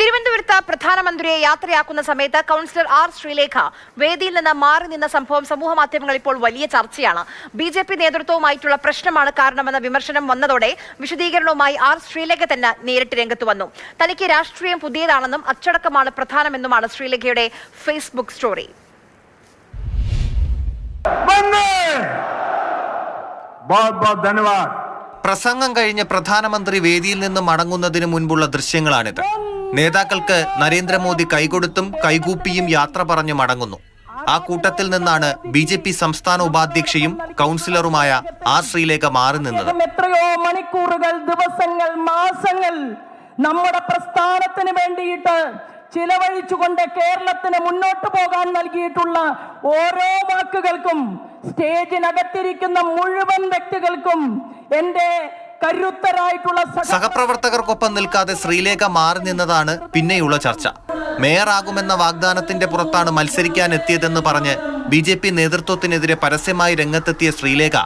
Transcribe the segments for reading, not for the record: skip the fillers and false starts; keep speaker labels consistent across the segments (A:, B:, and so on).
A: തിരുവനന്തപുരത്ത് പ്രധാനമന്ത്രിയെ യാത്രയാക്കുന്ന സമയത്ത് കൗൺസിലർ ആർ ശ്രീലേഖ വേദിയിൽ നിന്ന് മാറി നിന്ന സംഭവം സമൂഹമാധ്യമങ്ങളിൽ ഇപ്പോൾ വലിയ ചർച്ചയാണ്. ബിജെപി നേതൃത്വവുമായിട്ടുള്ള പ്രശ്നമാണ് കാരണമെന്ന വിമർശനം വന്നതോടെ വിശദീകരണവുമായി ആർ ശ്രീലേഖ തന്നെ നേരിട്ട് രംഗത്ത് വന്നു. തനിക്ക് രാഷ്ട്രീയം പുതിയതാണെന്നും അച്ചടക്കമാണ് പ്രധാനമെന്നുമാണ് ശ്രീലേഖയുടെ ഫേസ്ബുക്ക് സ്റ്റോറി.
B: പ്രസംഗം കഴിഞ്ഞ് പ്രധാനമന്ത്രി വേദിയിൽ നിന്ന് മടങ്ങുന്നതിന് മുൻപുള്ള ദൃശ്യങ്ങളാണിത്. നേതാക്കൾക്ക് നരേന്ദ്രമോദി കൈകൊടുത്തും കൈകൂപ്പിയും യാത്ര പറഞ്ഞു മടങ്ങുന്നു. ആ കൂട്ടത്തിൽ നിന്നാണ് ബിജെപി സംസ്ഥാന ഉപാധ്യക്ഷയും കൗൺസിലറുമായ ആർ ശ്രീലേഖ മാറി നിന്നത്.
C: എത്രയോ മണിക്കൂറുകൾ, ദിവസങ്ങൾ, മാസങ്ങൾ നമ്മുടെ പ്രസ്ഥാനത്തിന് വേണ്ടിയിട്ട് ചിലവഴിച്ചുകൊണ്ട് കേരളത്തിന് മുന്നോട്ട് പോകാൻ നൽകിയിട്ടുള്ള ഓരോ വാക്കുകൾക്കും സ്റ്റേജിനകത്തിരിക്കുന്ന മുഴുവൻ വ്യക്തികൾക്കും എന്റെ കരുത്തരായിട്ടുള്ള
B: സഹപ്രവർത്തകർക്കൊപ്പം നിൽക്കാതെ ശ്രീലേഖ മാറി നിന്നതാണ് പിന്നെയുള്ള ചർച്ച. മേയറാകുമെന്ന വാഗ്ദാനത്തിന്റെ പുറത്താണ് മത്സരിക്കാൻ എത്തിയതെന്ന് പറഞ്ഞ് ബിജെപി നേതൃത്വത്തിനെതിരെ പരസ്യമായി രംഗത്തെത്തിയ ശ്രീലേഖ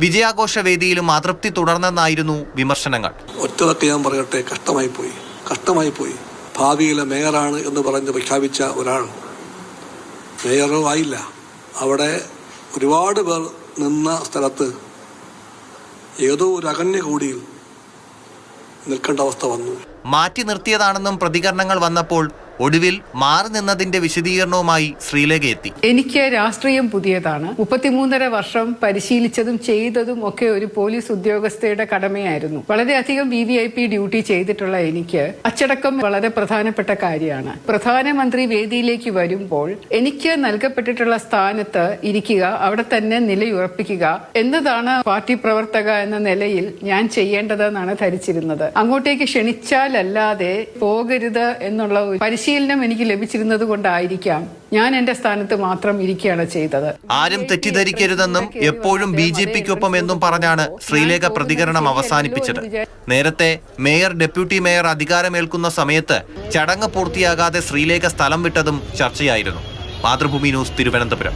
B: വിജയാഘോഷ വേദിയിലും അതൃപ്തി തുടർന്നെന്നായിരുന്നു വിമർശനങ്ങൾ.
D: ഒറ്റതൊക്കെ ഞാൻ പറയട്ടെ, കഷ്ടമായി പോയി. ഭാവിയിലെ മേയറാണ് എന്ന് പറഞ്ഞ് പ്രഖ്യാപിച്ച ഒരാൾ മേയറോ ആയില്ല. അവിടെ ഒരുപാട് പേർ നിന്ന സ്ഥലത്ത് ഏതോ ഒരു അകന്യ കൂടിയിൽ നിൽക്കേണ്ട അവസ്ഥ വന്നു.
B: മാറ്റി നിർത്തിയതാണെന്നും പ്രതികരണങ്ങൾ വന്നപ്പോൾ ഒടുവിൽ മാറി നിന്നതിന്റെ വിശദീകരണവുമായി ശ്രീലേഖ എത്തി.
E: എനിക്ക് രാഷ്ട്രീയം പുതിയതാണ്. 33.5 വർഷം പരിശീലിച്ചതും ചെയ്തതും ഒക്കെ ഒരു പോലീസ് ഉദ്യോഗസ്ഥയുടെ കടമയായിരുന്നു. വളരെയധികം VVIP ഡ്യൂട്ടി ചെയ്തിട്ടുള്ള എനിക്ക് അച്ചടക്കം വളരെ പ്രധാനപ്പെട്ട കാര്യമാണ്. പ്രധാനമന്ത്രി വേദിയിലേക്ക് വരുമ്പോൾ എനിക്ക് നൽകപ്പെട്ടിട്ടുള്ള സ്ഥാനത്ത് ഇരിക്കുക, അവിടെ തന്നെ നിലയുറപ്പിക്കുക എന്നതാണ് പാർട്ടി പ്രവർത്തക എന്ന നിലയിൽ ഞാൻ ചെയ്യേണ്ടതെന്നാണ് ധരിച്ചിരുന്നത്. അങ്ങോട്ടേക്ക് ക്ഷണിച്ചാലല്ലാതെ പോകരുത് എന്നുള്ള പരിശീലനം എനിക്ക് ലഭിച്ചിരുന്നത് കൊണ്ടായിരിക്കാം ഞാൻ എന്റെ സ്ഥാനത്ത് മാത്രം ഇരിക്കുകയാണ് ചെയ്തത്.
B: ആരും തെറ്റിദ്ധരിക്കരുതെന്നും എപ്പോഴും BJPക്കൊപ്പം എന്നും പറഞ്ഞാണ് ശ്രീലേഖ പ്രതികരണം അവസാനിപ്പിച്ചത്. നേരത്തെ മേയർ, ഡെപ്യൂട്ടി മേയർ അധികാരമേൽക്കുന്ന സമയത്ത് ചടങ്ങ് പൂർത്തിയാകാതെ ശ്രീലേഖ സ്ഥലം വിട്ടതും ചർച്ചയായിരുന്നു. മാതൃഭൂമി ന്യൂസ്, തിരുവനന്തപുരം.